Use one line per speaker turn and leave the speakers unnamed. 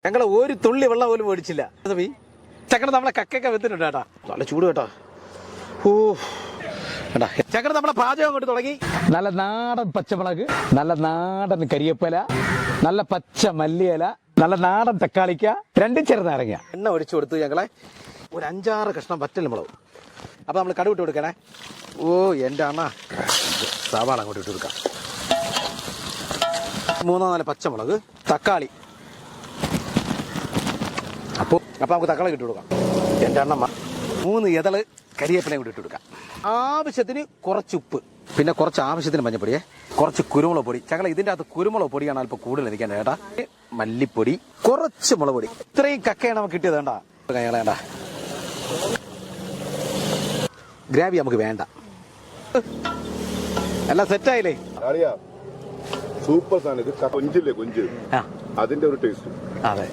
ഞങ്ങൾ ഒരു തുള്ളി വെള്ളം പോലും മേടിച്ചില്ല. ചക്കര നമ്മളെ കക്കൊക്കെ വെത്തിട്ടുണ്ട് കേട്ടാ. നല്ല ചൂട് കേട്ടോ. ഓ കേട്ടാ, ചക്കര നമ്മളെ പാചകം അങ്ങോട്ട് തുടങ്ങി.
നല്ല നാടൻ പച്ചമുളക്, നല്ല നാടൻ കരിയപ്പല, നല്ല പച്ച മല്ലിയില, നല്ല നാടൻ തക്കാളിക്ക, 2 ചെറുനാരങ്ങ.
എണ്ണ ഒഴിച്ചു കൊടുത്തു ഞങ്ങളെ ഒരു 5-6 കഷ്ണം വറ്റൽ മുളക്. അപ്പൊ നമ്മൾ കടുവിട്ട് കൊടുക്കണേ. ഓ എൻ്റെ അണ്ണ സവാള അങ്ങോട്ട് ഇട്ട് കൊടുക്കാം. 3-4 പച്ചമുളക്, തക്കാളി. അപ്പോൾ നമുക്ക് തക്കാളി ഇട്ട് കൊടുക്കാം. എൻ്റെ അണ്ണ 3 ഇതള് കരിയേപ്പിലയും കൂടി ഇട്ട് കൊടുക്കാം. ആവശ്യത്തിന് കുറച്ച് ഉപ്പ്, പിന്നെ കുറച്ച് ആവശ്യത്തിന് മഞ്ഞപ്പൊടിയെ, കുറച്ച് കുരുമുളക് പൊടി. ചകല ഇതിൻ്റെ അകത്ത് കുരുമുളക് പൊടിയാണ് അല്പം കൂടുതൽ എനിക്കാൻ ചേട്ടാ. മല്ലിപ്പൊടി, കുറച്ച് മുളക് പൊടി. ഇത്രയും കക്കയാണ് നമുക്ക് കിട്ടിയത്. വേണ്ട വേണ്ട ഗ്രാവി നമുക്ക് വേണ്ട. എല്ലാം സെറ്റായില്ലേ?
സൂപ്പർ സാധനം. ഇത് കൊഞ്ചില്ലേ, കൊഞ്ച്, അതിന്റെ ഒരു ടേസ്റ്റ്.
അതെ,